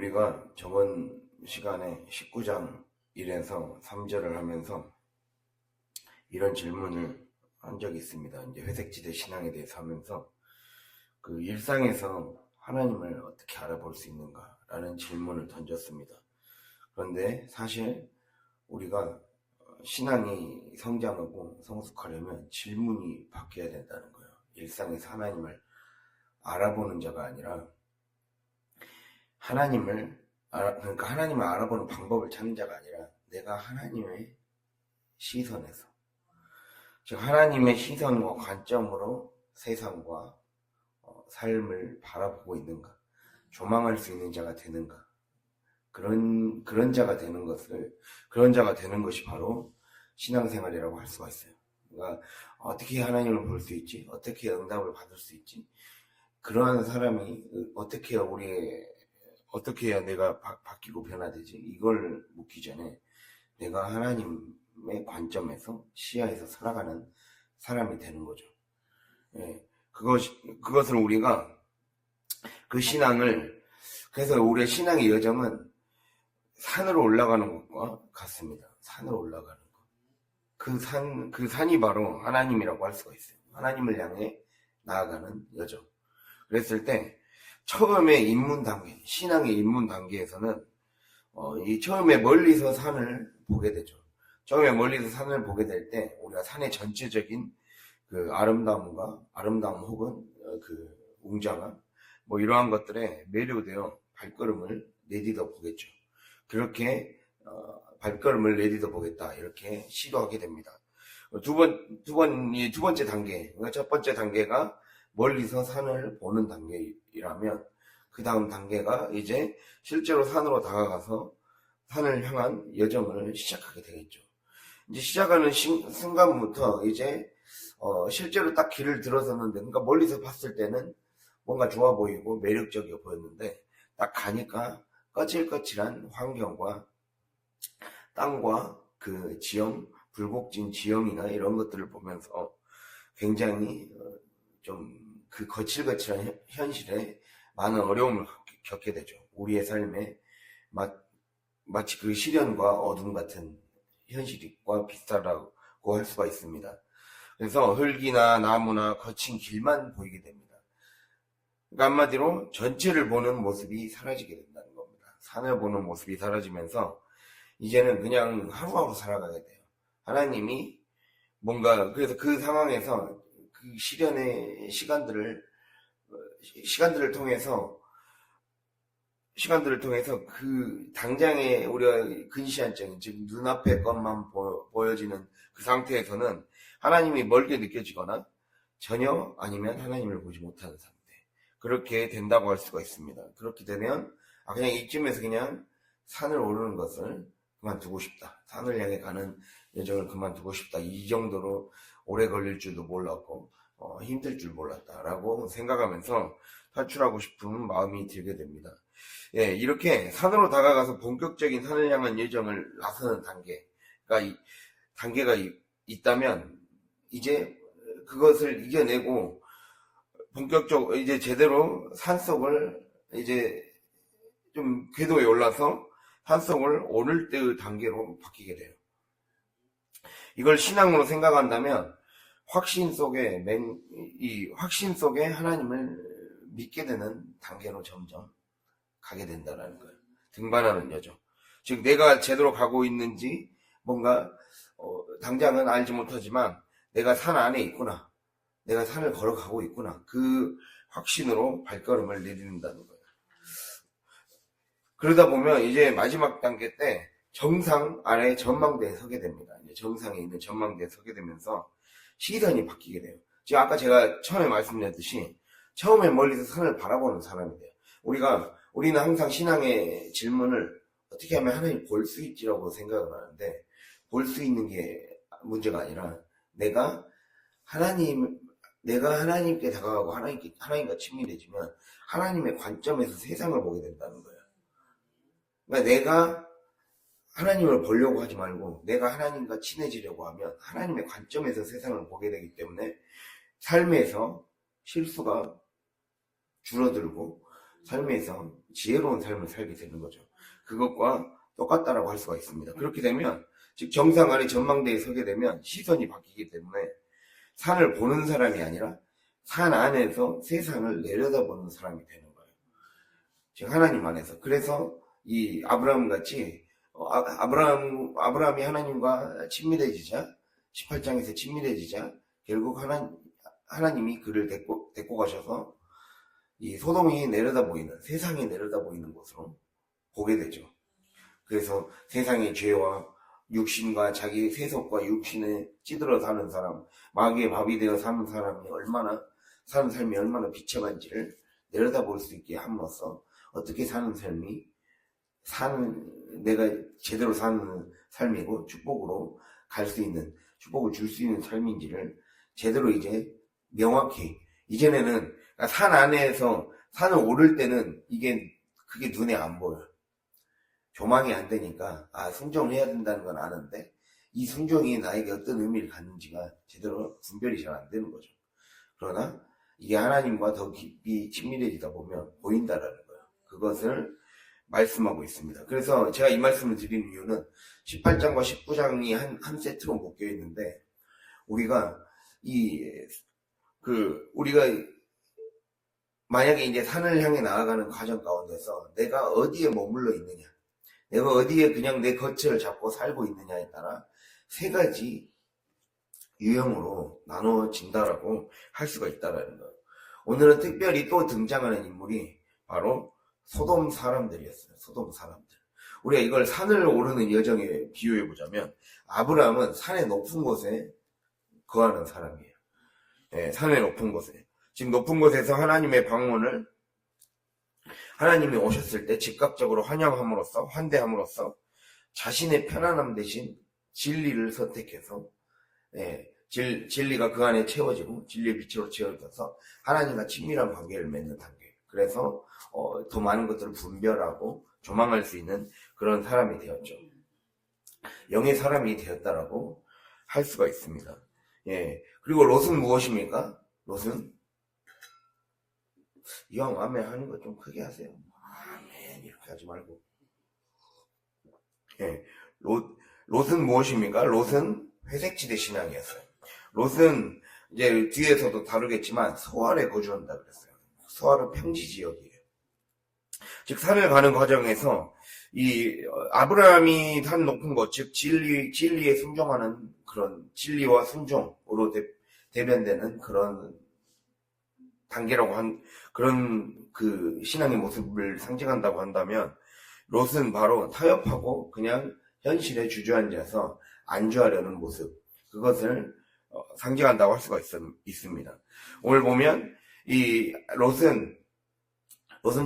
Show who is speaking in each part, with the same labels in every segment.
Speaker 1: 우리가 저번 시간에 19장 1에서 3절을 하면서 이런 질문을 한 적이 있습니다. 이제 회색지대 신앙에 대해서 하면서 그 일상에서 하나님을 어떻게 알아볼 수 있는가라는 질문을 던졌습니다. 그런데 사실 우리가 신앙이 성장하고 성숙하려면 질문이 바뀌어야 된다는 거예요. 일상에서 하나님을 알아보는 자가 아니라 그러니까 하나님을 알아보는 방법을 찾는 자가 아니라 내가 하나님의 시선에서, 즉 하나님의 시선과 관점으로 세상과 삶을 바라보고 있는가, 조망할 수 있는 자가 되는가, 그런 자가 되는 것이 바로 신앙생활이라고 할 수가 있어요. 그러니까 어떻게 하나님을 볼 수 있지? 어떻게 응답을 받을 수 있지? 그러한 사람이 어떻게 해야 내가 바뀌고 변화되지? 이걸 묻기 전에 내가 하나님의 관점에서, 시야에서 살아가는 사람이 되는 거죠. 예, 그것을 우리가 그 신앙을, 그래서 우리의 신앙의 여정은 산으로 올라가는 것과 같습니다. 산으로 올라가는 것. 그 산이 바로 하나님이라고 할 수가 있어요. 하나님을 향해 나아가는 여정. 그랬을 때 처음에 신앙의 입문 단계에서는 처음에 멀리서 산을 보게 되죠. 처음에 멀리서 산을 보게 될 때 우리가 산의 전체적인 그 아름다움 혹은 그 웅장함 이러한 것들에 매료되어 발걸음을 내딛어 보겠죠. 그렇게 발걸음을 내딛어 보겠다 이렇게 시도하게 됩니다. 두 번째 단계, 그러니까 첫 번째 단계가 멀리서 산을 보는 단계이라면 그 다음 단계가 이제 실제로 산으로 다가가서 산을 향한 여정을 시작하게 되겠죠. 이제 시작하는 순간부터 이제 실제로 딱 길을 들어섰는데, 그러니까 멀리서 봤을 때는 뭔가 좋아 보이고 매력적이어 보였는데 딱 가니까 거칠거칠한 환경과 땅과 그 지형, 불곡진 지형이나 이런 것들을 보면서 굉장히 좀 그 거칠거칠한 현실에 많은 어려움을 겪게 되죠. 우리의 삶에 마치 그 시련과 어둠 같은 현실과 비슷하다고 할 수가 있습니다. 그래서 흙이나 나무나 거친 길만 보이게 됩니다. 그러니까 한마디로 전체를 보는 모습이 사라지게 된다는 겁니다. 산을 보는 모습이 사라지면서 이제는 그냥 하루하루 살아가게 돼요. 하나님이 그래서 그 상황에서 그 시련의 시간들을 통해서 그 당장의 우리가 근시안적인, 즉 눈앞의 것만 보여지는 그 상태에서는 하나님이 멀게 느껴지거나 전혀 아니면 하나님을 보지 못하는 상태, 그렇게 된다고 할 수가 있습니다. 그렇게 되면 그냥 이쯤에서 그냥 산을 오르는 것을 그만두고 싶다, 산을 향해 가는 여정을 그만두고 싶다, 이 정도로 오래 걸릴 줄도 몰랐고 힘들 줄 몰랐다라고 생각하면서 탈출하고 싶은 마음이 들게 됩니다. 예, 이렇게 산으로 다가가서 본격적인 산을 향한 여정을 나서는 단계가 있다면 이제 그것을 이겨내고 본격적으로 이제 제대로 산속을 이제 좀 궤도에 올라서 산속을 오를 때의 단계로 바뀌게 돼요. 이걸 신앙으로 생각한다면 확신 속에 하나님을 믿게 되는 단계로 점점 가게 된다는 거예요. 등반하는 여정. 즉 내가 제대로 가고 있는지 뭔가 당장은 알지 못하지만 내가 산 안에 있구나, 내가 산을 걸어가고 있구나, 그 확신으로 발걸음을 내딛는다는 거예요. 그러다 보면 이제 마지막 단계 때 정상 아래 전망대에 서게 됩니다. 이제 정상에 있는 전망대에 서게 되면서 시선이 바뀌게 돼요. 지금 아까 제가 처음에 말씀드렸듯이 처음에 멀리서 산을 바라보는 사람이 돼요. 우리는 항상 신앙의 질문을 어떻게 하면 하나님 볼 수 있지라고 생각을 하는데, 볼 수 있는 게 문제가 아니라 내가 하나님께 다가가고 하나님과 친밀해지면 하나님의 관점에서 세상을 보게 된다는 거예요. 그러니까 내가 하나님을 보려고 하지 말고 내가 하나님과 친해지려고 하면 하나님의 관점에서 세상을 보게 되기 때문에 삶에서 실수가 줄어들고 삶에서 지혜로운 삶을 살게 되는 거죠. 그것과 똑같다라고 할 수가 있습니다. 그렇게 되면, 즉 정상 아래 전망대에 서게 되면 시선이 바뀌기 때문에 산을 보는 사람이 아니라 산 안에서 세상을 내려다보는 사람이 되는 거예요. 즉 하나님 안에서. 그래서 이 아브라함 같이 아브라함이 하나님과 친밀해지자, 18장에서 친밀해지자 결국 하나님이 그를 데리고 가셔서 이 소돔이 내려다 보이는, 세상이 내려다 보이는 곳으로 보게 되죠. 그래서 세상의 죄와 육신과 자기 세속과 육신에 찌들어 사는 사람, 마귀의 밥이 되어 사는 사람이 사는 삶이 얼마나 비참한지를 내려다볼 수 있게 함으로써 어떻게 사는 삶이 내가 제대로 사는 삶이고 축복으로 갈 수 있는, 축복을 줄 수 있는 삶인지를 제대로 이제 명확히, 이전에는 산 안에서 산을 오를 때는 그게 눈에 안 보여요. 조망이 안 되니까 순종을 해야 된다는 건 아는데 이 순종이 나에게 어떤 의미를 갖는지가 제대로 분별이 잘 안 되는 거죠. 그러나 이게 하나님과 더 깊이 친밀해지다 보면 보인다라는 거예요. 그것을 말씀하고 있습니다. 그래서 제가 이 말씀을 드리는 이유는 18장과 19장이 한 세트로 묶여 있는데 우리가 만약에 이제 산을 향해 나아가는 과정 가운데서 내가 어디에 머물러 있느냐, 내가 어디에 그냥 내 거처를 잡고 살고 있느냐에 따라 세 가지 유형으로 나눠진다라고 할 수가 있다라는 거예요. 오늘은 특별히 또 등장하는 인물이 바로 소돔 사람들이었어요. 소돔 사람들. 우리가 이걸 산을 오르는 여정에 비유해 보자면 아브라함은 산의 높은 곳에 거하는 사람이에요. 네, 산의 높은 곳에. 지금 높은 곳에서 하나님의 방문을 하나님이 오셨을 때 즉각적으로 환대함으로써 자신의 편안함 대신 진리를 선택해서 진리가 그 안에 채워지고 진리의 빛으로 채워져서 하나님과 친밀한 관계를 맺는 단계. 그래서 더 많은 것들을 분별하고 조망할 수 있는 그런 사람이 되었죠. 영의 사람이 되었다라고 할 수가 있습니다. 그리고 롯은 무엇입니까? 롯은 이왕 아멘 하는 거 좀 크게 하세요. 아멘 이렇게 하지 말고. 롯은 무엇입니까? 롯은 회색지대 신앙이었어요. 롯은 이제 뒤에서도 다루겠지만 소알에 거주한다 그랬어요. 소알은 평지 지역이에요. 즉 산을 가는 과정에서 이 아브라함이 산 높은 것, 즉 진리에 순종하는 그런 진리와 순종으로 대변되는 그런 단계라고 그런 그 신앙의 모습을 상징한다고 한다면 롯은 바로 타협하고 그냥 현실에 주저앉아서 안주하려는 모습, 그것을 상징한다고 할 수가 있습니다. 오늘 보면 이 롯은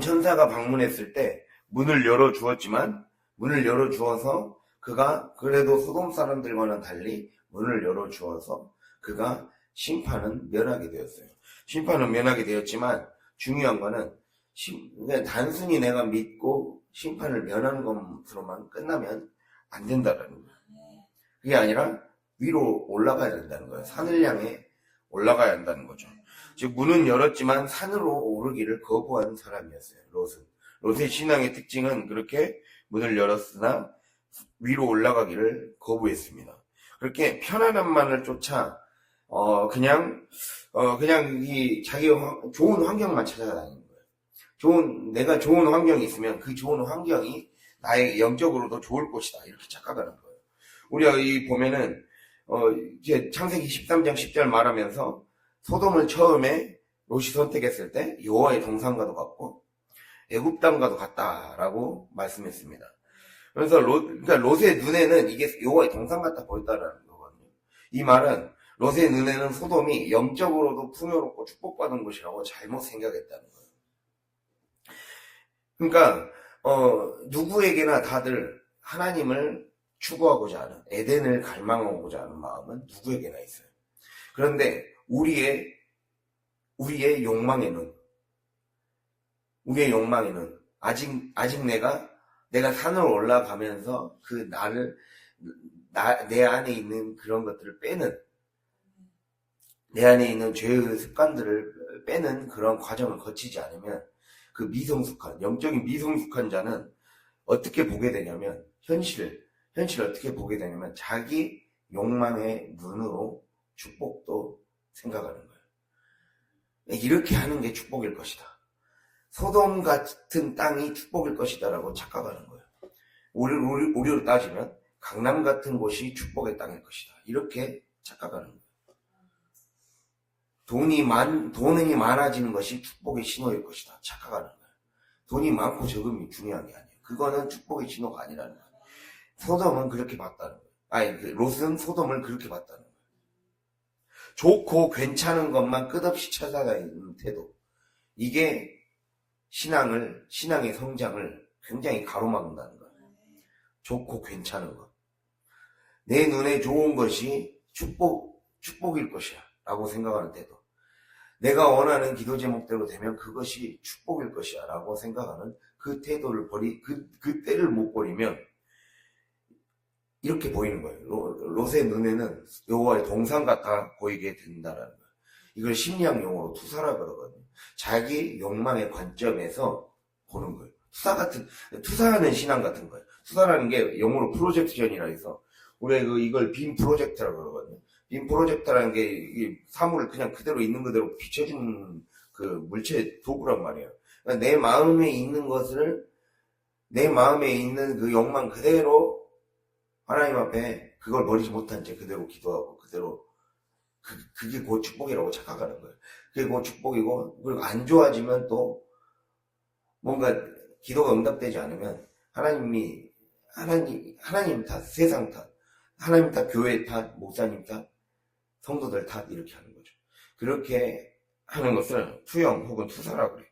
Speaker 1: 천사가 방문했을 때 문을 열어주어서 그가 그래도 소돔 사람들과는 달리 문을 열어주어서 그가 심판은 면하게 되었어요. 심판은 면하게 되었지만 중요한 거는 단순히 내가 믿고 심판을 면하는 것으로만 끝나면 안 된다는 거예요. 그게 아니라 위로 올라가야 된다는 거예요. 산을 향해 올라가야 한다는 거죠. 즉 문은 열었지만 산으로 오르기를 거부하는 사람이었어요. 롯의 신앙의 특징은 그렇게 문을 열었으나 위로 올라가기를 거부했습니다. 그렇게 편안함만을 쫓아 그냥 이 자기 좋은 환경만 찾아다니는 거예요. 내가 좋은 환경이 있으면 그 좋은 환경이 나의 영적으로도 좋을 것이다. 이렇게 착각하는 거예요. 우리가 보면은 이제 창세기 13장 10절 말하면서 소돔을 처음에 롯이 선택했을 때 여호와의 동산과도 같고 애굽 땅과도 같다라고 말씀했습니다. 그래서 그러니까 롯의 눈에는 이게 여호와의 동산 같다 보였다라는 거거든요. 이 말은 롯의 눈에는 소돔이 영적으로도 풍요롭고 축복받은 곳이라고 잘못 생각했다는 거예요. 그러니까 누구에게나 다들 하나님을 추구하고자 하는, 에덴을 갈망하고자 하는 마음은 누구에게나 있어요. 그런데 우리의 욕망에는 아직 내가 산을 올라가면서 내 안에 있는 그런 것들을 빼는, 내 안에 있는 죄의 습관들을 빼는 그런 과정을 거치지 않으면 그 미성숙한, 영적인 미성숙한 자는 어떻게 보게 되냐면, 현실을 어떻게 보게 되냐면, 자기 욕망의 눈으로 축복도 생각하는 거예요. 이렇게 하는 게 축복일 것이다. 소돔 같은 땅이 축복일 것이다라고 착각하는 거예요. 우리로 따지면 강남 같은 곳이 축복의 땅일 것이다. 이렇게 착각하는 거예요. 돈이 많아지는 것이 축복의 신호일 것이다. 착각하는 거예요. 돈이 많고 적음이 중요한 게 아니에요. 그거는 축복의 신호가 아니라는 거예요. 소돔은 그렇게 봤다는 거예요. 롯은 소돔을 그렇게 봤다는 거예요. 좋고 괜찮은 것만 끝없이 찾아다니는 태도. 이게 신앙의 성장을 굉장히 가로막는다는 거예요. 좋고 괜찮은 것. 내 눈에 좋은 것이 축복일 것이야. 라고 생각하는 태도. 내가 원하는 기도 제목대로 되면 그것이 축복일 것이야. 라고 생각하는 그 태도를 그 때를 못 버리면 이렇게 보이는 거예요. 롯의 눈에는 여호와의 동상 같아 보이게 된다라는 거예요. 이걸 심리학 용어로 투사라 그러거든요. 자기 욕망의 관점에서 보는 거예요. 투사하는 신앙 같은 거예요. 투사라는 게 영어로 프로젝션이라 해서 우리가 이걸 빔 프로젝터라고 그러거든요. 빔 프로젝터라는 게 사물을 그냥 그대로 있는 그대로 비춰주는 그 물체 도구란 말이에요. 그러니까 내 마음에 있는 그 욕망 그대로 하나님 앞에 그걸 버리지 못한 채 그대로 기도하고 그대로 그게 곧 축복이라고 착각하는 거예요. 그게 곧 축복이고, 그리고 안 좋아지면 또 뭔가 기도가 응답되지 않으면 하나님 탓, 세상 탓, 하나님 탓, 교회 탓, 목사님 탓, 성도들 탓 이렇게 하는 거죠. 그렇게 하는 것을 투영 혹은 투사라고 그래요.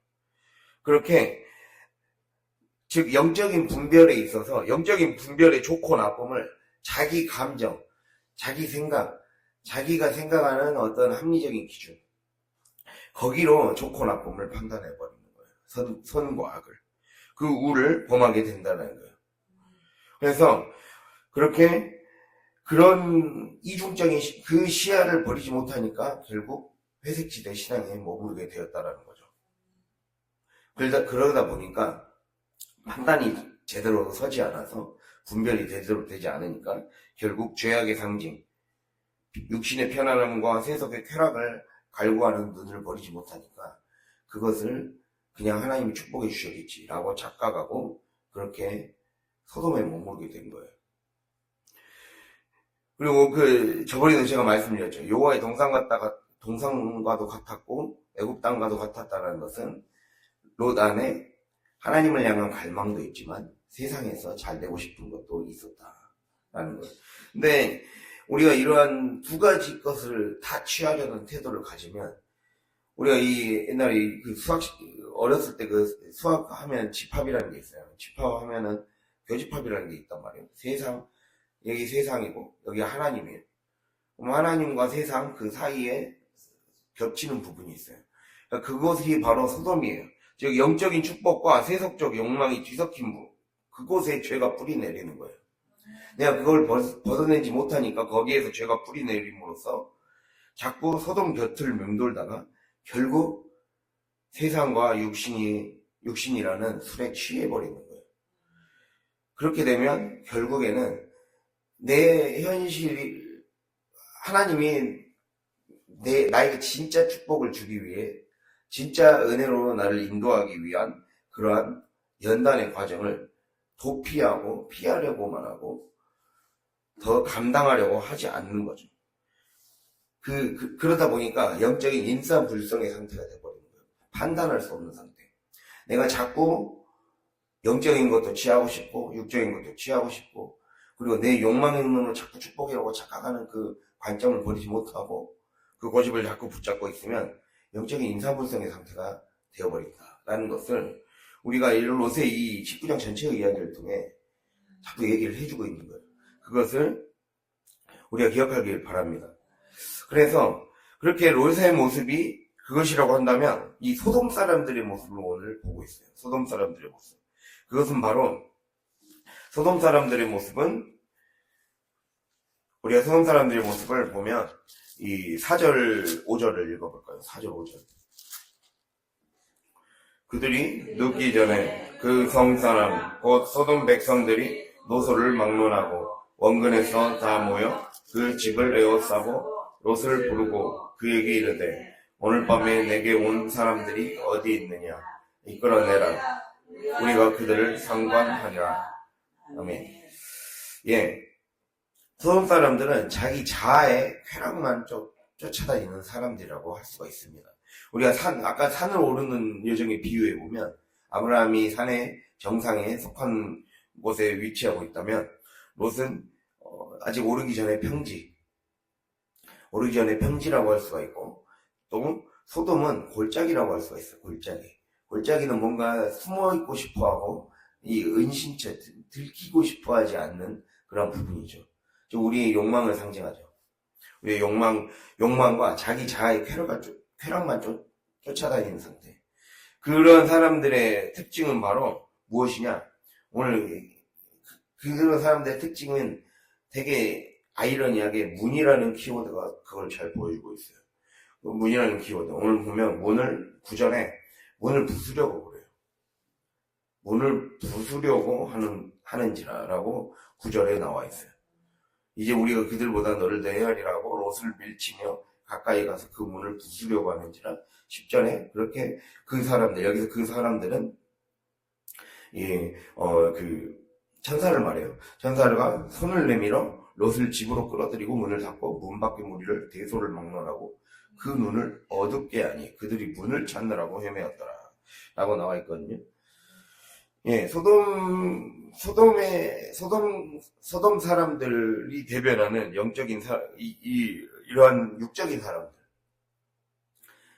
Speaker 1: 그렇게 즉 영적인 분별에 있어서 영적인 분별의 좋고 나쁨을 자기 감정, 자기 생각, 자기가 생각하는 어떤 합리적인 기준 거기로 좋고 나쁨을 판단해버리는 거예요. 선과 악을. 그 우를 범하게 된다는 거예요. 그래서 그렇게 그런 이중적인 그 시야를 버리지 못하니까 결국 회색지대 신앙에 머무르게 되었다라는 거죠. 그러다 보니까 판단이 제대로 서지 않아서 분별이 제대로 되지 않으니까 결국 죄악의 상징, 육신의 편안함과 세속의 쾌락을 갈구하는 눈을 버리지 못하니까 그것을 그냥 하나님이 축복해 주셨겠지라고 착각하고 그렇게 소돔에 머무르게 된 거예요. 그리고 저번에도 제가 말씀드렸죠. 여호와의 동상과도 같았고 애굽 땅과도 같았다는 것은 롯 안에 하나님을 향한 갈망도 있지만 세상에서 잘 되고 싶은 것도 있었다라는 거예요. 근데 우리가 이러한 두 가지 것을 다 취하려는 태도를 가지면 우리가 옛날에 어렸을 때 수학하면 집합이라는 게 있어요. 집합하면은 교집합이라는 게 있단 말이에요. 여기 세상이고 여기 하나님이에요. 그럼 하나님과 세상 그 사이에 겹치는 부분이 있어요. 그러니까 그것이 바로 소돔이에요. 즉 영적인 축복과 세속적 욕망이 뒤섞인 그곳에 죄가 뿌리 내리는 거예요. 내가 그걸 벗어내지 못하니까 거기에서 죄가 뿌리 내림으로써 자꾸 소돔 곁을 맴돌다가 결국 세상과 육신이라는 술에 취해버리는 거예요. 그렇게 되면 결국에는 내 현실이 하나님이 나에게 진짜 축복을 주기 위해 진짜 은혜로 나를 인도하기 위한 그러한 연단의 과정을 도피하고 피하려고만 하고 더 감당하려고 하지 않는 거죠. 그러다 보니까 영적인 인사불성의 상태가 돼버리는 거예요. 판단할 수 없는 상태. 내가 자꾸 영적인 것도 취하고 싶고 육적인 것도 취하고 싶고 그리고 내 욕망의 눈으로 자꾸 축복이라고 착각하는 그 관점을 버리지 못하고 그 고집을 자꾸 붙잡고 있으면 영적인 인사불성의 상태가 되어버린다라는 것을 우리가 롯의 이 19장 전체의 이야기를 통해 자꾸 얘기를 해주고 있는 거예요. 그것을 우리가 기억하길 바랍니다. 그래서 그렇게 롯의 모습이 그것이라고 한다면 이 소돔 사람들의 모습을 오늘 보고 있어요. 소돔 사람들의 모습. 그것은 바로 소돔 사람들의 모습은 우리가 소돔 사람들의 모습을 보면 이 4절 5절을 읽어볼까요? 4절 5절. 그들이 눕기 전에 그 성사람 곧 소돔 백성들이 노소를 막론하고 원근에서 다 모여 그 집을 에워싸고 롯을 부르고 그에게 이르되 오늘 밤에 내게 온 사람들이 어디 있느냐 이끌어내라 우리가 그들을 상관하리라. 아멘. 예, 소돔 사람들은 자기 자아의 쾌락만 쫓아다니는 사람들이라고 할 수가 있습니다. 우리가 아까 산을 오르는 여정에 비유해 보면 아브라함이 산의 정상에 속한 곳에 위치하고 있다면 롯은 아직 오르기 전에 평지라고 할 수가 있고 또 소돔은 골짜기라고 할 수가 있어요. 골짜기는 뭔가 숨어있고 싶어하고 이 은신처 들키고 싶어하지 않는 그런 부분이죠. 우리의 욕망을 상징하죠. 우리의 욕망과 자기 자아의 쾌락만 쫓아다니는 상태. 그런 사람들의 특징은 바로 무엇이냐? 오늘 그런 사람들의 특징은 되게 아이러니하게 문이라는 키워드가 그걸 잘 보여주고 있어요. 문이라는 키워드. 오늘 보면 구절에 문을 부수려고 그래요. 문을 부수려고 하는지라라고 구절에 나와 있어요. 이제 우리가 그들보다 너를 더 헤아리라고 롯을 밀치며 가까이 가서 그 문을 부수려고 하는지라 10절에 그렇게 여기서 그 사람들은 천사를 말해요. 천사가 손을 내밀어 롯을 집으로 끌어들이고 문을 닫고 문 밖의 무리를 대소를 막론하고 그 눈을 어둡게 하니 그들이 문을 찾느라고 헤매었더라 라고 나와 있거든요. 예, 소돔 사람들이 대변하는 영적인 이러한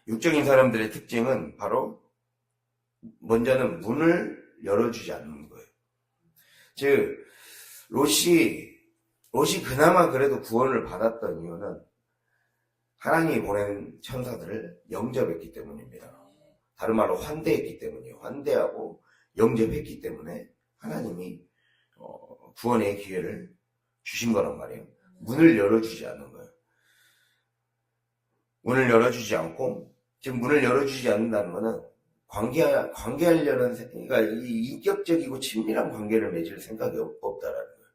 Speaker 1: 육적인 사람들의 특징은 바로 먼저는 문을 열어주지 않는 거예요. 즉 롯이 그나마 그래도 구원을 받았던 이유는 하나님이 보낸 천사들을 영접했기 때문입니다. 다른 말로 환대했기 때문이에요. 환대하고 영접했기 때문에 하나님이 구원의 기회를 주신 거란 말이에요. 문을 열어주지 않는 거예요. 문을 열어주지 않고, 지금 문을 열어주지 않는다는 거는 관계하려는, 그러니까 이 인격적이고 친밀한 관계를 맺을 생각이 없다라는 거예요.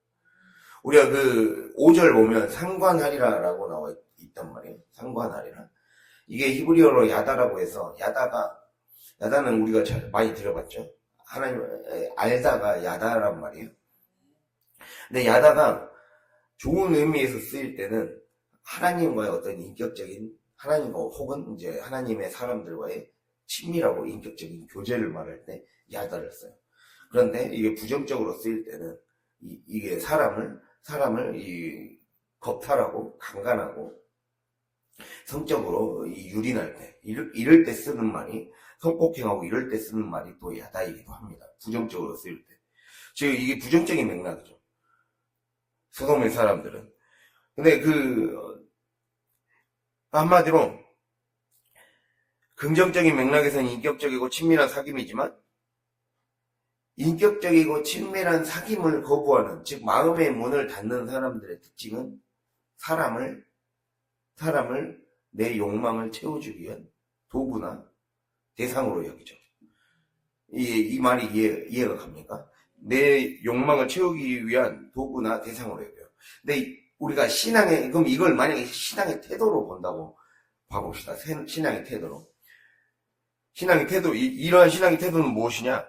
Speaker 1: 우리가 5절 보면 상관하리라라고 나와 있단 말이에요. 상관하리라. 이게 히브리어로 야다라고 해서 야다는 우리가 잘 많이 들어봤죠. 하나님 알다가 야다란 말이에요. 근데 야다가 좋은 의미에서 쓰일 때는 하나님과의 어떤 인격적인 하나님과 혹은 이제 하나님의 사람들과의 친밀하고 인격적인 교제를 말할 때 야다를 써요. 그런데 이게 부정적으로 쓰일 때는 이게 사람을 겁탈하고 강간하고 성적으로 유린할 때 이럴 때 쓰는 말이 성폭행하고 이럴 때 쓰는 말이 또 야다이기도 합니다. 부정적으로 쓰일 때. 즉 이게 부정적인 맥락이죠. 소돔의 사람들은. 근데 한마디로 긍정적인 맥락에서는 인격적이고 친밀한 사귐이지만 인격적이고 친밀한 사귐을 거부하는, 즉 마음의 문을 닫는 사람들의 특징은 사람을 내 욕망을 채워주기 위한 도구나 대상으로 여기죠. 이 말이 이해가 갑니까? 내 욕망을 채우기 위한 도구나 대상으로 여겨요. 근데 우리가 그럼 이걸 만약에 신앙의 태도로 본다고 봐봅시다. 신앙의 태도로. 이러한 신앙의 태도는 무엇이냐?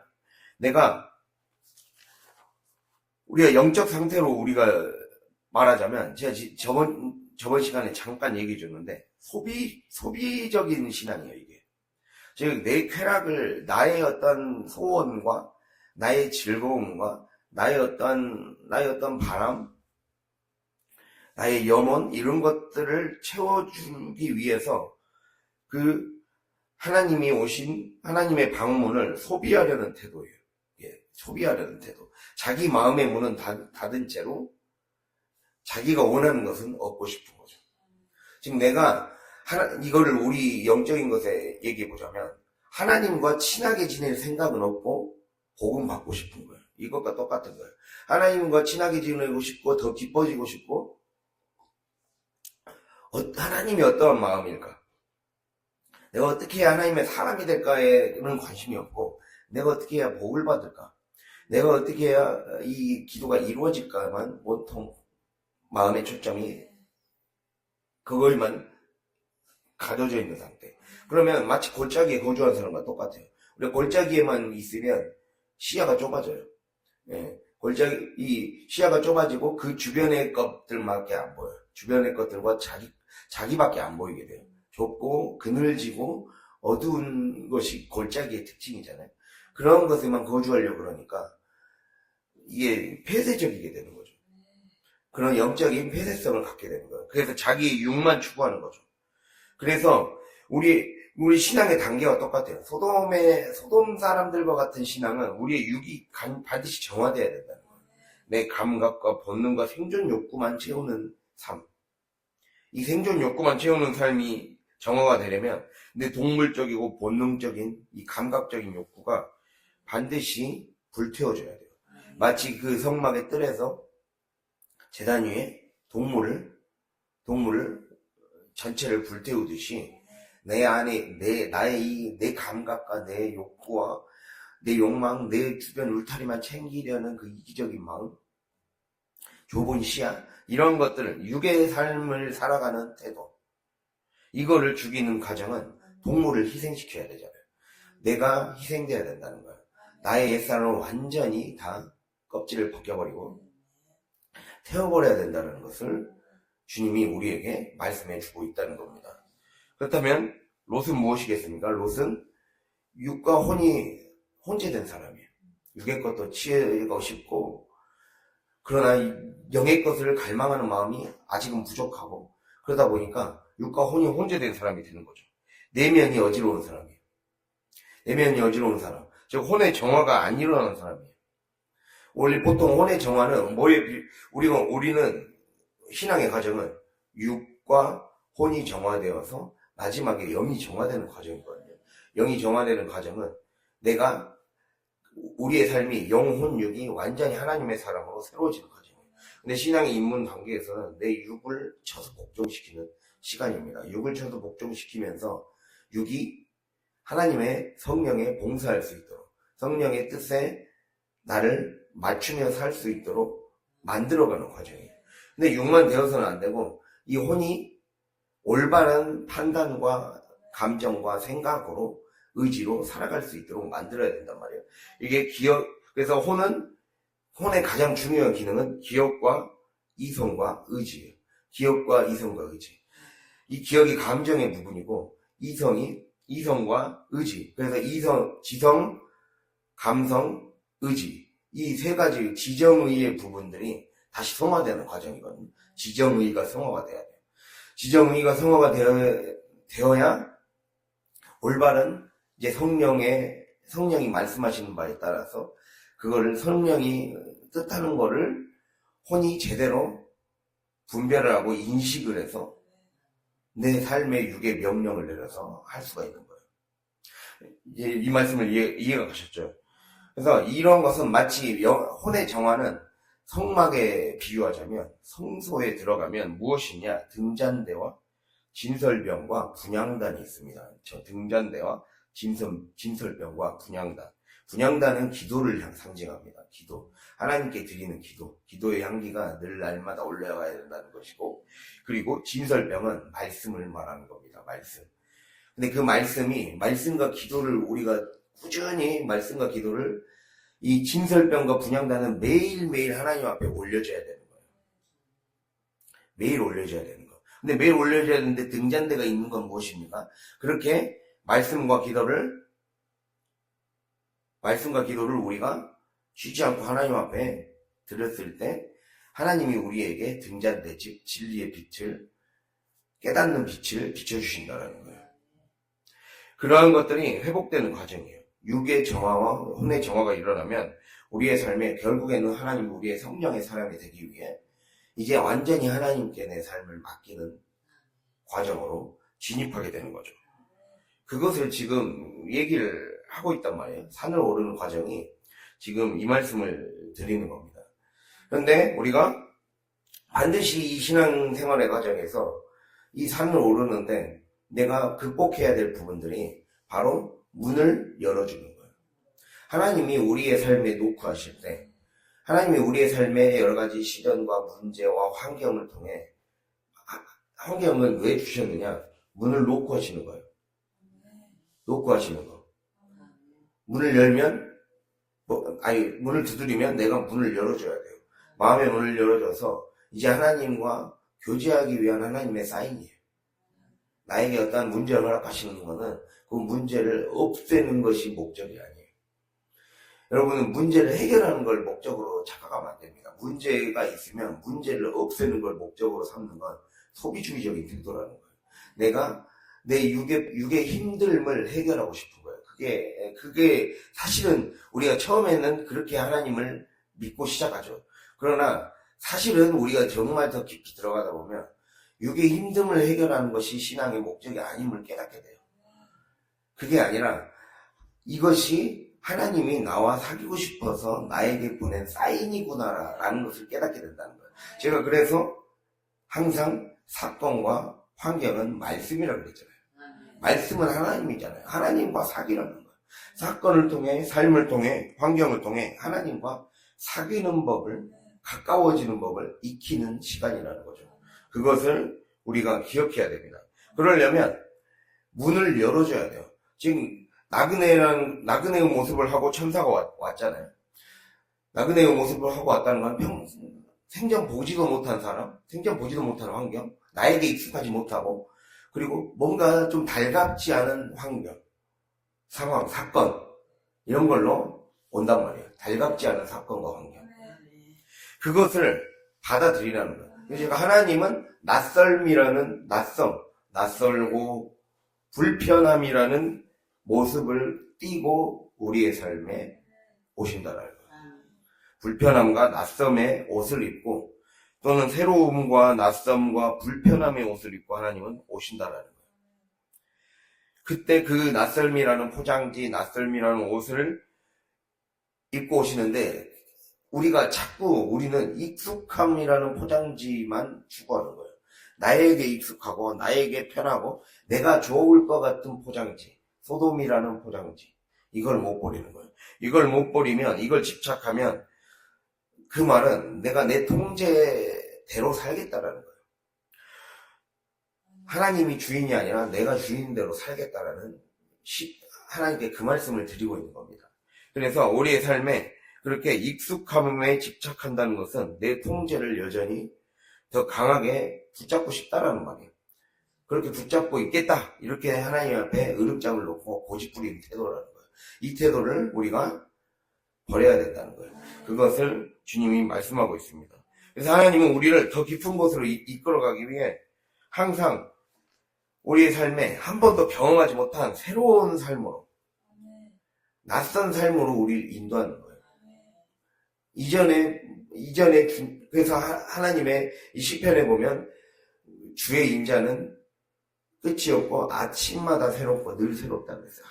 Speaker 1: 우리가 영적 상태로 우리가 말하자면, 제가 저번 시간에 잠깐 얘기해 줬는데, 소비적인 신앙이에요, 이게. 즉, 내 쾌락을, 나의 어떤 소원과, 나의 즐거움과, 나의 어떤 바람, 나의 염원, 이런 것들을 채워주기 위해서, 하나님이 오신, 하나님의 방문을 소비하려는 태도예요. 예, 소비하려는 태도. 자기 마음의 문은 닫은 채로, 자기가 원하는 것은 얻고 싶은 거죠. 지금 이거를 우리 영적인 것에 얘기해 보자면, 하나님과 친하게 지낼 생각은 없고, 복음 받고 싶은 거예요. 이것과 똑같은 거예요. 하나님과 친하게 지내고 싶고, 더 기뻐지고 싶고, 하나님이 어떠한 마음일까? 내가 어떻게 해야 하나님의 사람이 될까에는 관심이 없고, 내가 어떻게 해야 복을 받을까, 내가 어떻게 해야 이 기도가 이루어질까만 온통 마음의 초점이 그걸만 가져져 있는 상태. 그러면 마치 골짜기에 거주한 사람과 똑같아요. 우리가 골짜기에만 있으면 시야가 좁아져요. 예, 이 시야가 좁아지고 그 주변의 것들밖에 안 보여요. 주변의 것들과 자기밖에 안 보이게 돼요. 좁고 그늘지고 어두운 것이 골짜기의 특징이잖아요. 그런 것에만 거주하려고 그러니까 이게 폐쇄적이게 되는 거죠. 그런 영적인 폐쇄성을 갖게 되는 거예요. 그래서 자기의 육만 추구하는 거죠. 그래서 우리 신앙의 단계가 똑같아요. 소돔 사람들과 같은 신앙은 우리의 육이 반드시 정화되어야 된다는 거예요. 내 감각과 본능과 생존 욕구만 채우는 삶. 이 생존 욕구만 채우는 삶이 정화가 되려면 내 동물적이고 본능적인 이 감각적인 욕구가 반드시 불태워져야 돼요. 마치 그 성막의 뜰에서 제단 위에 동물을 전체를 불태우듯이 내 안에 내 감각과 내 욕구와 내 욕망, 내 주변 울타리만 챙기려는 그 이기적인 마음, 좁은 시야, 이런 것들을, 육의 삶을 살아가는 태도, 이거를 죽이는 과정은 동물을 희생시켜야 되잖아요. 내가 희생돼야 된다는 거예요. 나의 옛사람을 완전히 다 껍질을 벗겨버리고 태워버려야 된다는 것을 주님이 우리에게 말씀해 주고 있다는 겁니다. 그렇다면 롯은 무엇이겠습니까? 롯은 육과 혼이 혼재된 사람이에요. 육의 것도 취하고 싶고, 그러나 영의 것을 갈망하는 마음이 아직은 부족하고, 그러다 보니까 육과 혼이 혼재된 사람이 되는 거죠. 내면이 어지러운 사람이에요. 내면이 어지러운 사람, 즉 혼의 정화가 안 일어나는 사람이에요. 원래 보통 혼의 정화는 우리는 신앙의 과정은 육과 혼이 정화되어서 마지막에 영이 정화되는 과정이거든요. 영이 정화되는 과정은 우리의 삶이 영, 혼, 육이 완전히 하나님의 사람으로 새로워지는 과정이에요. 근데 신앙의 입문 단계에서는 내 육을 쳐서 복종시키는 시간입니다. 육을 쳐서 복종시키면서 육이 하나님의 성령에 봉사할 수 있도록, 성령의 뜻에 나를 맞추며 살 수 있도록 만들어가는 과정이에요. 근데 육만 되어서는 안 되고, 이 혼이 올바른 판단과 감정과 생각으로, 의지로 살아갈 수 있도록 만들어야 된단 말이에요. 이게 그래서 혼의 가장 중요한 기능은 기억과 이성과 의지예요. 기억과 이성과 의지. 이 기억이 감정의 부분이고, 이성과 의지. 그래서 지성, 감성, 의지. 이 세 가지 지정의의 부분들이 다시 성화되는 과정이거든요. 지정의가 성화가 돼야 돼요. 지정의가 성화가 되어야 올바른 이제 성령이 말씀하시는 바에 따라서 그거를 성령이 뜻하는 거를 혼이 제대로 분별을 하고 인식을 해서 내 삶의 육의 명령을 내려서 할 수가 있는 거예요. 이제 이 말씀을 이해가 가셨죠? 그래서 이런 것은 마치 혼의 정화는 성막에 비유하자면 성소에 들어가면 무엇이냐? 등잔대와 진설병과 분향단이 있습니다. 등잔대와 진설병과 분향단. 분향단은 기도를 상징합니다. 기도. 하나님께 드리는 기도. 기도의 향기가 늘 날마다 올라가야 된다는 것이고, 그리고 진설병은 말씀을 말하는 겁니다. 말씀. 근데 그 말씀과 기도를 우리가 꾸준히 말씀과 기도를 이 진설병과 분향단은 매일매일 하나님 앞에 올려줘야 되는 거예요. 매일 올려줘야 되는 거. 근데 매일 올려줘야 되는데 등잔대가 있는 건 무엇입니까? 그렇게 말씀과 기도를 우리가 쉬지 않고 하나님 앞에 드렸을 때 하나님이 우리에게 등잔대, 즉 진리의 빛을, 깨닫는 빛을 비춰주신다는 거예요. 그러한 것들이 회복되는 과정이에요. 육의 정화와 혼의 정화가 일어나면 우리의 삶에 결국에는 하나님이 우리의 성령의 사람이 되기 위해 이제 완전히 하나님께 내 삶을 맡기는 과정으로 진입하게 되는 거죠. 그것을 지금 얘기를 하고 있단 말이에요. 산을 오르는 과정이 지금 이 말씀을 드리는 겁니다. 그런데 우리가 반드시 이 신앙생활의 과정에서 이 산을 오르는데 내가 극복해야 될 부분들이 바로 문을 열어주는 거예요. 하나님이 우리의 삶에 노크하실 때, 하나님이 우리의 삶에 여러 가지 시련과 문제와 환경을 통해, 환경을 왜 주셨느냐? 문을 놓고 하시는 거예요. 놓고 하시는 거. 문을 열면, 문을 두드리면 내가 문을 열어줘야 돼요. 마음의 문을 열어줘서 이제 하나님과 교제하기 위한 하나님의 사인이에요. 나에게 어떤 문제를 허락하시는 것은 그 문제를 없애는 것이 목적이 아니에요. 여러분은 문제를 해결하는 걸 목적으로 착각하면 안 됩니다. 문제가 있으면 문제를 없애는 걸 목적으로 삼는 건 소비주의적인 태도라는 거예요. 내가 내 육의 힘듦을 해결하고 싶은 거예요. 그게 사실은 우리가 처음에는 그렇게 하나님을 믿고 시작하죠. 그러나 사실은 우리가 정말 더 깊이 들어가다 보면 육의 힘듦을 해결하는 것이 신앙의 목적이 아님을 깨닫게 돼요. 그게 아니라 이것이 하나님이 나와 사귀고 싶어서 나에게 보낸 사인이구나라는 것을 깨닫게 된다는 거예요. 제가 그래서 항상 사건과 환경은 말씀이라고 그랬잖아요. 말씀은 하나님이잖아요. 하나님과 사귀라는 거예요. 사건을 통해, 삶을 통해, 환경을 통해 하나님과 사귀는 법을, 가까워지는 법을 익히는 시간이라는 거죠. 그것을 우리가 기억해야 됩니다. 그러려면 문을 열어줘야 돼요. 지금 나그네의 모습을 하고 천사가 왔잖아요. 나그네의 모습을 하고 왔다는 건 생전 보지도 못한 사람, 생전 보지도 못한 환경, 나에게 익숙하지 못하고, 그리고 뭔가 좀 달갑지 않은 환경, 상황, 사건, 이런 걸로 온단 말이에요. 달갑지 않은 사건과 환경. 그것을 받아들이라는 거예요. 그러니까 하나님은 낯설고 불편함이라는 모습을 띠고 우리의 삶에 오신다는 거예요. 불편함과 낯섦의 옷을 입고, 또는 새로움과 낯섦과 불편함의 옷을 입고 하나님은 오신다는 거예요. 그때 그 낯설미라는 포장지, 낯설미라는 옷을 입고 오시는데, 우리는 익숙함이라는 포장지만 추구하는 거예요. 나에게 익숙하고 나에게 편하고 내가 좋을 것 같은 포장지, 소돔이라는 포장지, 이걸 못 버리는 거예요. 이걸 못 버리면, 이걸 집착하면 그 말은 내가 내 통제대로 살겠다라는 거예요. 하나님이 주인이 아니라 내가 주인대로 살겠다라는 하나님께 그 말씀을 드리고 있는 겁니다. 그래서 우리의 삶에 그렇게 익숙함에 집착한다는 것은 내 통제를 여전히 더 강하게 붙잡고 싶다라는 말이에요. 그렇게 붙잡고 있겠다, 이렇게 하나님 앞에 으름장을 놓고 고집부리는 태도라는 거예요. 이 태도를 우리가 버려야 된다는 거예요. 그것을 주님이 말씀하고 있습니다. 그래서 하나님은 우리를 더 깊은 곳으로 이끌어가기 위해 항상 우리의 삶에 한 번도 경험하지 못한 새로운 삶으로, 낯선 삶으로 우리를 인도하는 거예요. 그래서 하나님의 이 시편에 보면 주의 인자는 끝이 없고 아침마다 새롭고 늘 새롭다고 그랬어요.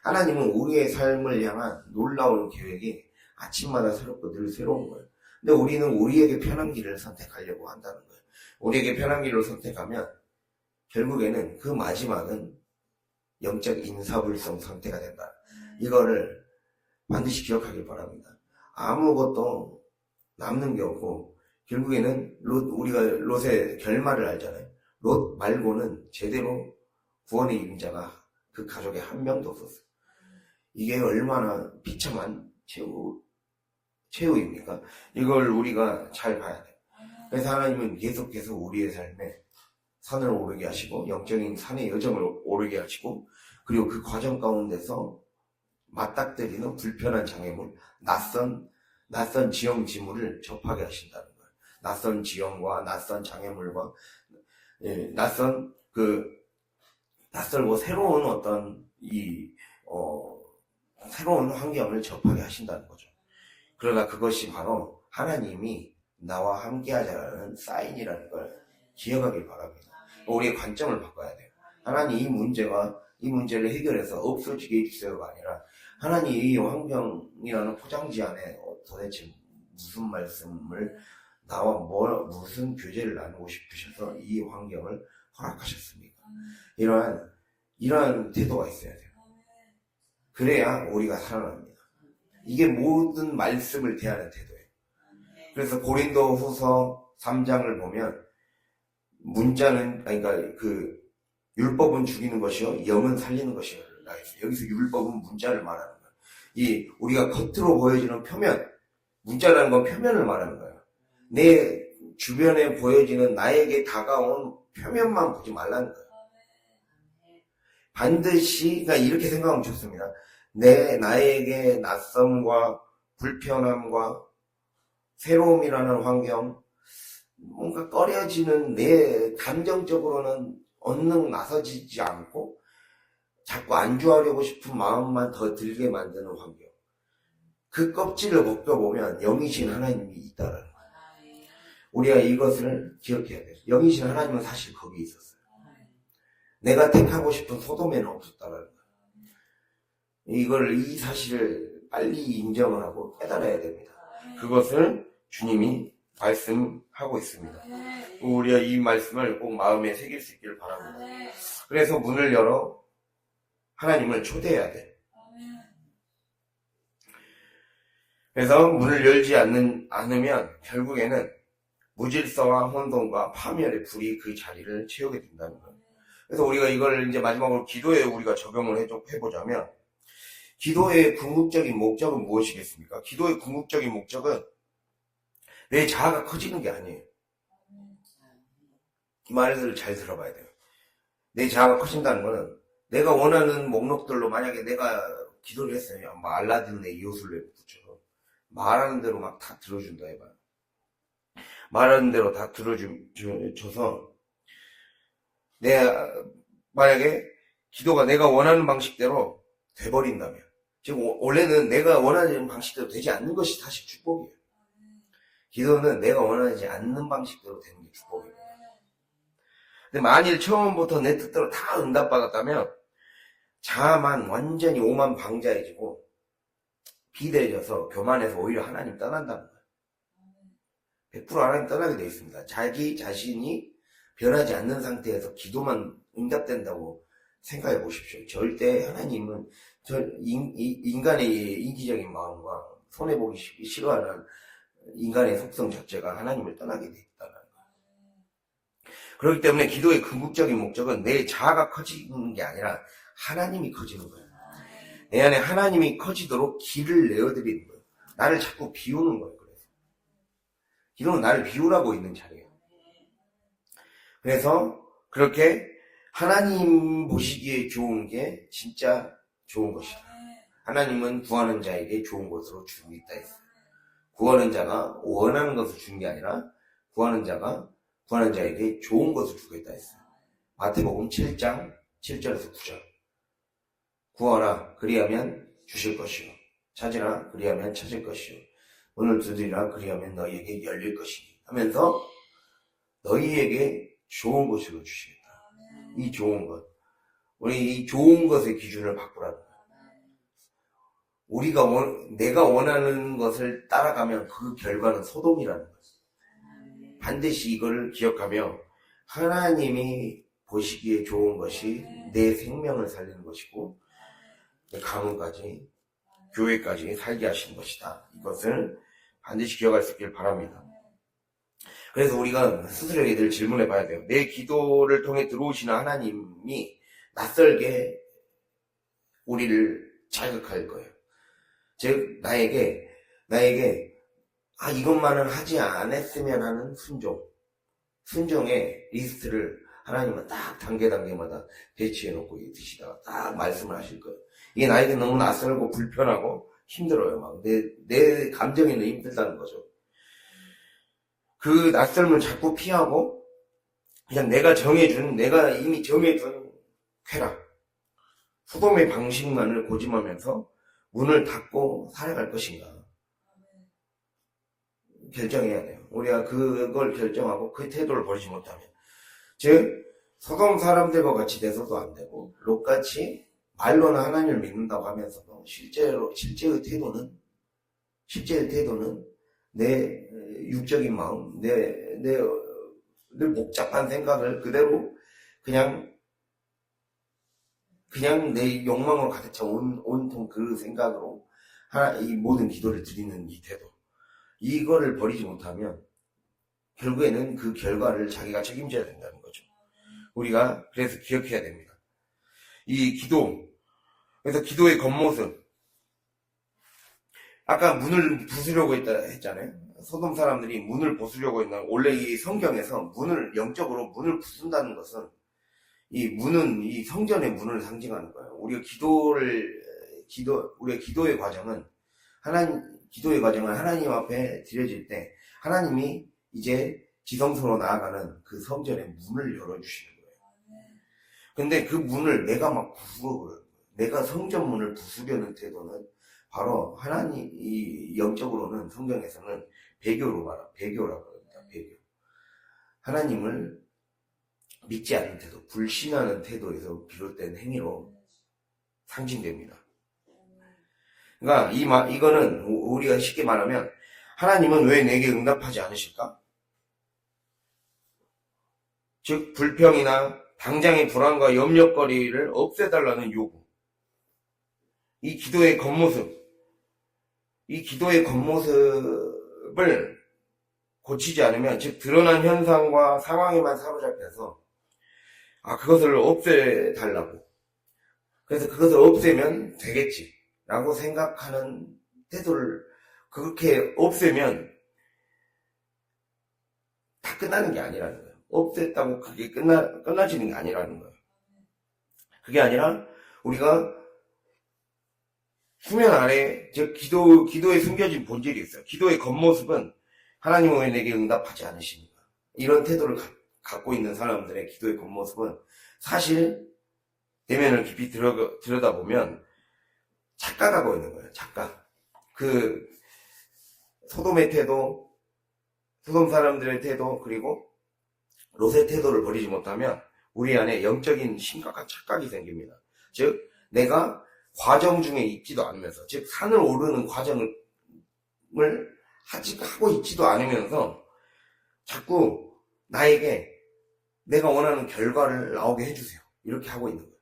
Speaker 1: 하나님은 우리의 삶을 향한 놀라운 계획이 아침마다 새롭고 늘 새로운 거예요. 근데 우리는 우리에게 편한 길을 선택하려고 한다는 거예요. 우리에게 편한 길을 선택하면 결국에는 그 마지막은 영적 인사불성 상태가 된다. 이거를 반드시 기억하길 바랍니다. 아무것도 남는 게 없고, 결국에는 우리가 롯의 결말을 알잖아요. 롯 말고는 제대로 구원의 임자가 그 가족에 한 명도 없었어요. 이게 얼마나 비참한 최후입니까? 이걸 우리가 잘 봐야 돼요. 그래서 하나님은 계속해서 우리의 삶에 산을 오르게 하시고, 영적인 산의 여정을 오르게 하시고, 그리고 그 과정 가운데서 맞닥뜨리는 불편한 장애물, 낯선 지형지물을 접하게 하신다는 거예요. 낯선 지형과 낯선 장애물과 낯설고 새로운 어떤 새로운 환경을 접하게 하신다는 거죠. 그러나 그것이 바로 하나님이 나와 함께하자는 사인이라는 걸 기억하길 바랍니다. 우리의 관점을 바꿔야 돼요. 하나님 이 문제를 해결해서 없어지게 해주세요가 아니라, 하나님 이 환경이라는 포장지 안에 도대체 무슨 말씀을, 나와 무슨 교제를 나누고 싶으셔서 이 환경을 허락하셨습니까? 이러한 태도가 있어야 돼요. 그래야 우리가 살아납니다. 이게 모든 말씀을 대하는 태도예요. 그래서 고린도 후서 3장을 보면 문자는, 그러니까 그 율법은 죽이는 것이요 영은 살리는 것이요. 여기서 율법은 문자를 말하는 거예요. 이 우리가 겉으로 보여지는 표면, 문자라는 건 표면을 말하는 거예요. 내 주변에 보여지는 나에게 다가온 표면만 보지 말라는 거예요. 반드시, 그러니까 이렇게 생각하면 좋습니다. 나에게 낯섦과 불편함과 새로움이라는 환경, 뭔가 꺼려지는 내 감정적으로는 언능 나서지지 않고 자꾸 안주하려고 싶은 마음만 더 들게 만드는 환경. 그 껍질을 벗겨보면 영이신 하나님이 있다라는 거예요. 우리가 이것을 기억해야 돼요. 영이신 하나님은 사실 거기 있었어요. 내가 택하고 싶은 소돔에는 없었다라는 거예요. 이 사실을 빨리 인정을 하고 깨달아야 됩니다. 그것을 주님이 말씀하고 있습니다. 우리가 이 말씀을 꼭 마음에 새길 수 있기를 바랍니다. 그래서 문을 열어 하나님을 초대해야 돼. 그래서 문을 열지 않으면 결국에는 무질서와 혼돈과 파멸의 불이 그 자리를 채우게 된다는 거예요. 그래서 우리가 이걸 이제 마지막으로 기도에 우리가 적용을 해보자면, 기도의 궁극적인 목적은 무엇이겠습니까? 기도의 궁극적인 목적은 내 자아가 커지는 게 아니에요. 이 말을 잘 들어봐야 돼요. 내 자아가 커진다는 거는 내가 원하는 목록들로, 만약에 내가 기도를 했어요. 뭐 알라딘의 이호술레부처럼 말하는 대로 막 다 들어준다 해봐요. 말하는 대로 다 들어줘서 만약에 기도가 내가 원하는 방식대로 돼버린다면, 지금 원래는 내가 원하는 방식대로 되지 않는 것이 사실 축복이에요. 기도는 내가 원하지 않는 방식대로 되는 게 축복이에요. 근데 만일 처음부터 내 뜻대로 다 응답받았다면 자아만 완전히 오만방자해지고 비대해져서 교만해서 오히려 하나님 떠난다는 거예요. 100% 하나님 떠나게 되어 있습니다. 자기 자신이 변하지 않는 상태에서 기도만 응답된다고 생각해 보십시오. 절대 하나님은 인간의 인기적인 마음과 손해보기 싫어하는 인간의 속성 자체가 하나님을 떠나게 되어 있다는 거예요. 그렇기 때문에 기도의 궁극적인 목적은 내 자아가 커지는 게 아니라 하나님이 커지는 거예요. 내 안에 하나님이 커지도록 길을 내어드리는 거예요. 나를 자꾸 비우는 거예요. 그래서 기도는 나를 비우라고 있는 자리예요. 그래서 그렇게 하나님 보시기에 좋은 게 진짜 좋은 것이다. 하나님은 구하는 자에게 좋은 것으로 주고 있다 했어요. 구하는 자가 원하는 것을 주는 게 아니라 구하는 자에게 좋은 것을 주겠다 했어요. 마태복음 7장 7절에서 9절. 구하라 그리하면 주실 것이요, 찾으라 그리하면 찾을 것이요, 문을 두드리라 그리하면 너희에게 열릴 것이니 하면서 너희에게 좋은 것으로 주시겠다. 이 좋은 것, 우리 이 좋은 것의 기준을 바꾸라는 거예요. 내가 원하는 것을 따라가면 그 결과는 소돔이라는 거예요. 반드시 이걸 기억하며 하나님이 보시기에 좋은 것이 내 생명을 살리는 것이고 가문까지 교회까지 살게 하시는 것이다. 이것을 반드시 기억할 수 있길 바랍니다. 그래서 우리가 스스로에게 늘 질문해 봐야 돼요. 내 기도를 통해 들어오시는 하나님이 낯설게 우리를 자극할 거예요. 즉 나에게 이것만은 하지 않았으면 하는 순종의 리스트를 하나님은 딱 단계마다 배치해 놓고 드시다가 딱 말씀을 하실 거예요. 이게 나에게 너무 낯설고 불편하고 힘들어요. 막 내 감정이 너무 힘들다는 거죠. 그 낯설음을 자꾸 피하고 그냥 내가 이미 정해준 쾌락, 소돔의 방식만을 고집하면서 문을 닫고 살아갈 것인가 결정해야 돼요. 우리가 그걸 결정하고 그 태도를 버리지 못하면, 즉 소돔 사람들과 같이 돼서도 안 되고 롯같이 말로는 하나님을 믿는다고 하면서도 실제의 태도는 내 육적인 마음, 내 복잡한 생각을 그대로 그냥 그냥 내 욕망으로 가득 찬 온통 그 생각으로 이 모든 기도를 드리는 이 태도, 이거를 버리지 못하면 결국에는 그 결과를 자기가 책임져야 된다는 거죠. 우리가 그래서 기억해야 됩니다. 이 기도, 그래서 기도의 겉모습, 아까 문을 부수려고 했잖아요. 소돔 사람들이 문을 부수려고 했나. 원래 이 성경에서 영적으로 문을 부순다는 것은, 이 문은 이 성전의 문을 상징하는 거예요. 우리가 기도의 과정은 하나님 앞에 드려질 때, 하나님이 이제 지성소로 나아가는 그 성전의 문을 열어주시는 거예요. 근데 그 문을 내가 막 내가 성전 문을 부수려는 태도는 바로 이 영적으로는 성경에서는 배교라고 합니다. 배교. 하나님을 믿지 않는 태도, 불신하는 태도에서 비롯된 행위로 상징됩니다. 그러니까 이거는 우리가 쉽게 말하면, 하나님은 왜 내게 응답하지 않으실까? 즉 불평이나 당장의 불안과 염려거리를 없애달라는 요구. 이 기도의 겉모습을 고치지 않으면, 즉 드러난 현상과 상황에만 사로잡혀서 그것을 없애달라고, 그래서 그것을 없애면 되겠지 라고 생각하는 태도를, 그렇게 없애면 다 끝나는 게 아니라는 거예요. 없앴다고 그게 끝나지는 게 아니라는 거예요. 그게 아니라 우리가 수면 아래, 즉 기도에 숨겨진 본질이 있어요. 기도의 겉모습은 하나님은 왜 내게 응답하지 않으십니까? 이런 태도를 갖고 있는 사람들의 기도의 겉모습은 사실 내면을 깊이 들여다보면 착각하고 있는 거예요. 착각. 소돔의 태도, 소돔 사람들의 태도, 그리고 롯의 태도를 버리지 못하면 우리 안에 영적인 심각한 착각이 생깁니다. 즉 내가 과정 중에 있지도 않으면서, 즉 산을 오르는 과정을 하고 있지도 않으면서 자꾸 나에게 내가 원하는 결과를 나오게 해주세요, 이렇게 하고 있는 거예요.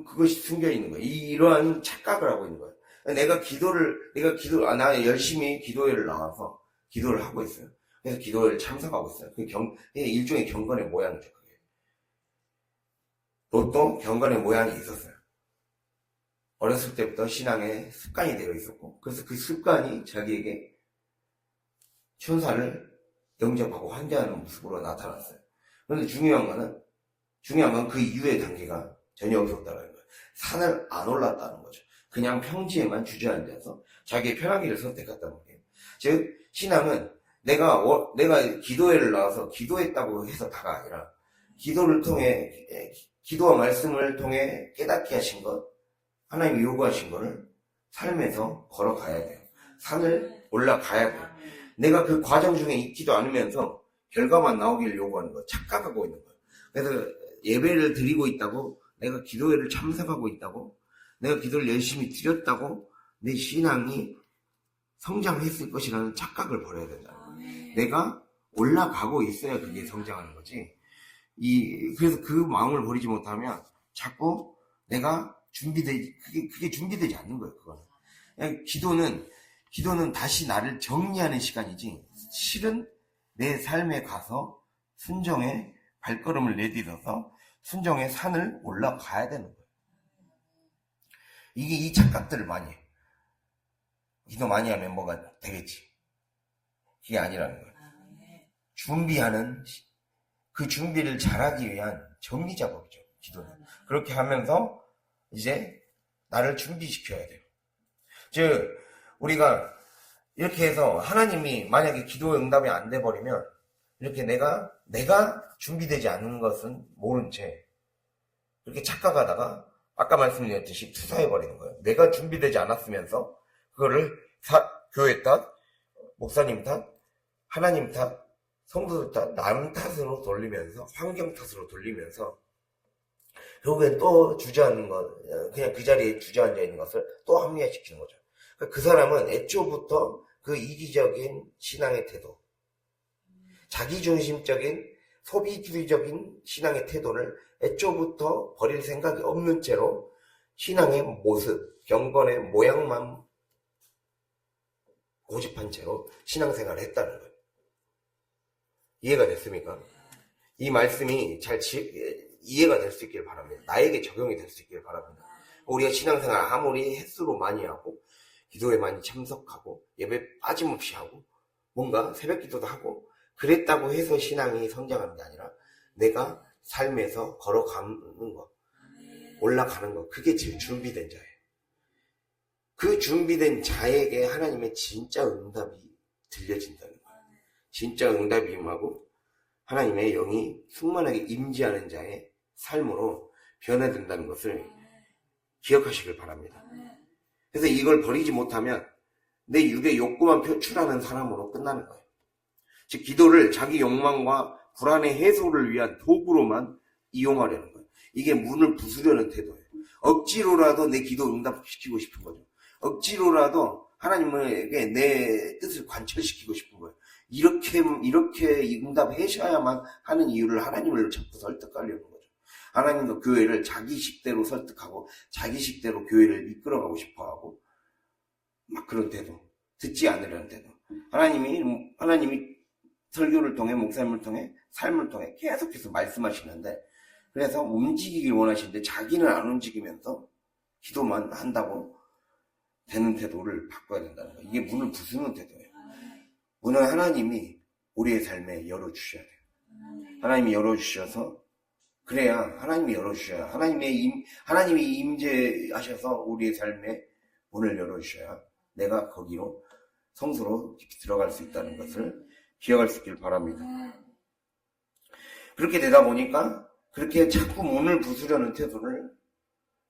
Speaker 1: 그것이 숨겨 있는 거예요. 이러한 착각을 하고 있는 거예요. 나 열심히 기도회를 나와서 기도를 하고 있어요. 그래서 기도회를 참석하고 있어요. 일종의 경건의 모양이죠, 그게. 롯도 경건의 모양이 있었어요. 어렸을 때부터 신앙에 습관이 되어 있었고, 그래서 그 습관이 자기에게 천사를 영접하고 환대하는 모습으로 나타났어요. 그런데 중요한 건 그 이후의 단계가 전혀 없었다는 거예요. 산을 안 올랐다는 거죠. 그냥 평지에만 주저앉아서 자기의 편하기를 선택했다는 거예요. 즉 신앙은 내가 기도회를 나와서 기도했다고 해서 다가 아니라, 기도를 통해, 기도와 말씀을 통해 깨닫게 하신 것, 하나님이 요구하신 것을 삶에서 걸어가야 돼요. 산을 올라가야 돼요. 내가 그 과정 중에 있지도 않으면서 결과만 나오기를 요구하는 거, 착각하고 있는 거예요. 그래서 예배를 드리고 있다고, 내가 기도회를 참석하고 있다고, 내가 기도를 열심히 드렸다고 내 신앙이 성장했을 것이라는 착각을 버려야 된다. 내가 올라가고 있어야 그게 성장하는 거지. 그래서 그 마음을 버리지 못하면 자꾸 내가 그게 준비되지 않는 거예요, 그거는. 그냥 기도는 다시 나를 정리하는 시간이지, 실은 내 삶에 가서 순정의 발걸음을 내딛어서 순정의 산을 올라가야 되는 거예요. 이 착각들을 많이 해. 기도 많이 하면 뭐가 되겠지. 그게 아니라는 거예요. 준비하는, 그 준비를 잘하기 위한 정리 작업이죠, 기도는. 그렇게 하면서 이제 나를 준비시켜야 돼요. 즉 우리가 이렇게 해서 하나님이 만약에 기도의 응답이 안 돼버리면, 이렇게 내가 준비되지 않는 것은 모른 채 이렇게 착각하다가 아까 말씀드렸듯이 투사해버리는 거예요. 내가 준비되지 않았으면서 그거를 교회 탓, 목사님 탓, 하나님 탓, 성도들 탓, 남 탓으로 돌리면서, 환경 탓으로 돌리면서 결국엔 또 주저앉는 것, 그냥 그 자리에 주저앉아 있는 것을 또 합리화시키는 거죠. 그 사람은 애초부터 그 이기적인 신앙의 태도, 자기중심적인 소비주의적인 신앙의 태도를 애초부터 버릴 생각이 없는 채로 신앙의 모습, 경건의 모양만 고집한 채로 신앙생활을 했다는 거예요. 이해가 됐습니까? 이 말씀이 잘 이해가 될 수 있길 바랍니다. 나에게 적용이 될 수 있길 바랍니다. 우리가 신앙생활 아무리 횟수로 많이 하고 기도에 많이 참석하고 예배 빠짐없이 하고 뭔가 새벽기도도 하고 그랬다고 해서 신앙이 성장하는 게 아니라 내가 삶에서 걸어가는 거, 올라가는 거, 그게 제일 준비된 자예요. 그 준비된 자에게 하나님의 진짜 응답이 들려진다는 거예요. 진짜 응답이 임하고 하나님의 영이 충만하게 임재하는 자의 삶으로 변화된다는 것을 기억하시길 바랍니다. 그래서 이걸 버리지 못하면 내 육의 욕구만 표출하는 사람으로 끝나는 거예요. 즉 기도를 자기 욕망과 불안의 해소를 위한 도구로만 이용하려는 거예요. 이게 문을 부수려는 태도예요. 억지로라도 내 기도 응답시키고 싶은 거죠. 억지로라도 하나님에게 내 뜻을 관철시키고 싶은 거예요. 이렇게 응답하셔야만 하는 이유를 하나님을 자꾸 설득하려는 거죠. 하나님도 교회를 자기 식대로 설득하고 자기 식대로 교회를 이끌어가고 싶어하고 막 그런 태도, 듣지 않으려는 태도. 하나님이 설교를 통해 목사님을 통해 삶을 통해 계속해서 말씀하시는데 그래서 움직이길 원하시는데 자기는 안 움직이면서 기도만 한다고 되는 태도를 바꿔야 된다는 거예요. 이게 문을 부수는 태도예요. 문은 하나님이 우리의 삶에 열어주셔야 돼요. 하나님이 열어주셔서 그래야 하나님이 열어주셔야 하나님이 임재하셔서 우리의 삶에 문을 열어주셔야 내가 거기로 성소로 깊이 들어갈 수 있다는 것을 기억할 수 있길 바랍니다. 그렇게 되다 보니까 그렇게 자꾸 문을 부수려는 태도를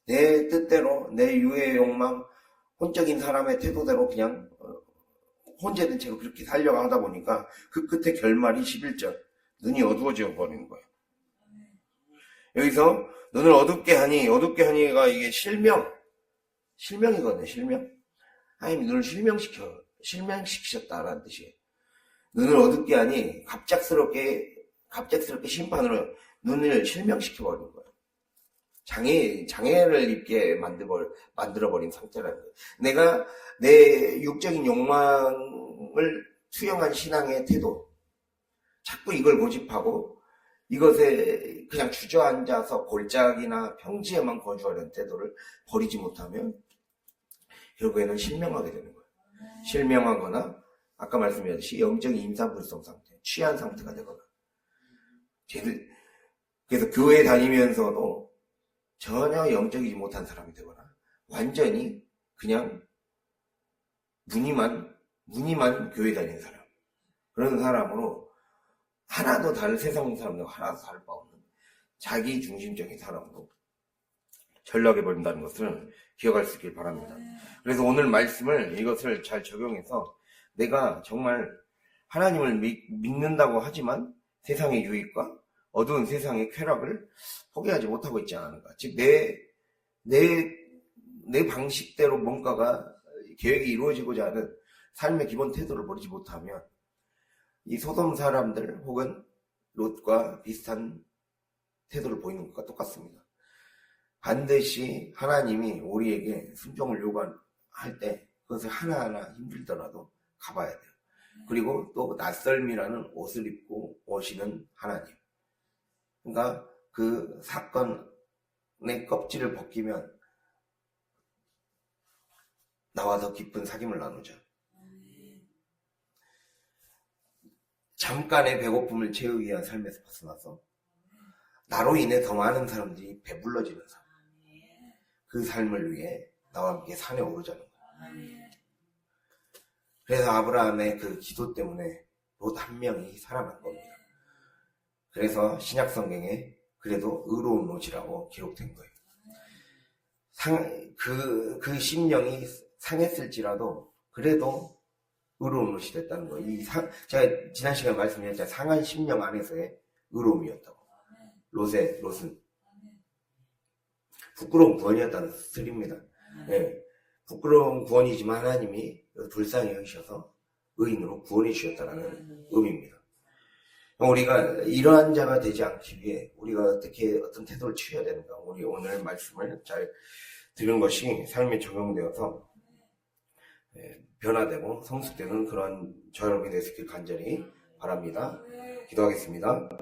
Speaker 1: 내 뜻대로 내 유의 욕망 혼적인 사람의 태도대로 그냥 혼재된 채로 그렇게 살려고 하다 보니까 그 끝에 결말이 11절 눈이 어두워져 버리는 거예요. 여기서 눈을 어둡게 하니가 이게 실명이거든요. 실명. 하나님이 눈을 실명시키셨다라는 뜻이에요. 눈을 어둡게 하니 갑작스럽게 심판으로 눈을 실명시켜버린 거예요. 장애를 입게 만들어버린 상태라는 거예요. 내가 내 육적인 욕망을 투영한 신앙의 태도, 자꾸 이걸 고집하고 이것에 그냥 주저앉아서 골짜기나 평지에만 거주하려는 태도를 버리지 못하면 결국에는 실명하게 되는 거예요. 실명하거나 아까 말씀드렸듯이 영적인 임산불성 상태, 취한 상태가 되거나 그래서 교회 다니면서도 전혀 영적이지 못한 사람이 되거나 완전히 그냥 무늬만 교회 다니는 사람, 그런 사람으로 하나도 세상 사람들 하나도 다를 바 없는 자기 중심적인 사람으로 전락해버린다는 것을 기억할 수 있길 바랍니다. 그래서 오늘 말씀을 이것을 잘 적용해서 내가 정말 하나님을 믿는다고 하지만 세상의 유익과 어두운 세상의 쾌락을 포기하지 못하고 있지 않은가. 즉 내 방식대로 뭔가가 계획이 이루어지고자 하는 삶의 기본 태도를 버리지 못하면 이 소돔 사람들 혹은 롯과 비슷한 태도를 보이는 것과 똑같습니다. 반드시 하나님이 우리에게 순종을 요구할 때 그것을 하나하나 힘들더라도 가봐야 돼요. 그리고 또 낯설미라는 옷을 입고 오시는 하나님. 그러니까 그 사건의 껍질을 벗기면 나와 더 깊은 사귐을 나누자. 잠깐의 배고픔을 채우기 위한 삶에서 벗어나서 나로 인해 더 많은 사람들이 배불러지는 삶, 그 삶을 위해 나와 함께 산에 오르자는 거예요. 그래서 아브라함의 그 기도 때문에 롯 한 명이 살아난 겁니다. 그래서 신약성경에 그래도 의로운 롯이라고 기록된 거예요. 그 심령이 상했을지라도 그래도 의로운 롯이 됐다는 거예요. 제가 지난 시간에 말씀드렸잖아요. 상한 심령 안에서의 의로움이었다고. 롯은 부끄러운 구원이었다는 뜻입니다. 네. 부끄러운 구원이지만 하나님이 불쌍히 여기셔서 의인으로 구원해 주셨다는 의미입니다. 우리가 이러한 자가 되지 않기 위해 우리가 어떻게 어떤 태도를 취해야 되는가, 우리 오늘 말씀을 잘 들은 것이 삶에 적용되어서 변화되고 성숙되는 그런 저 여러분이 되시길 간절히 바랍니다. 기도하겠습니다.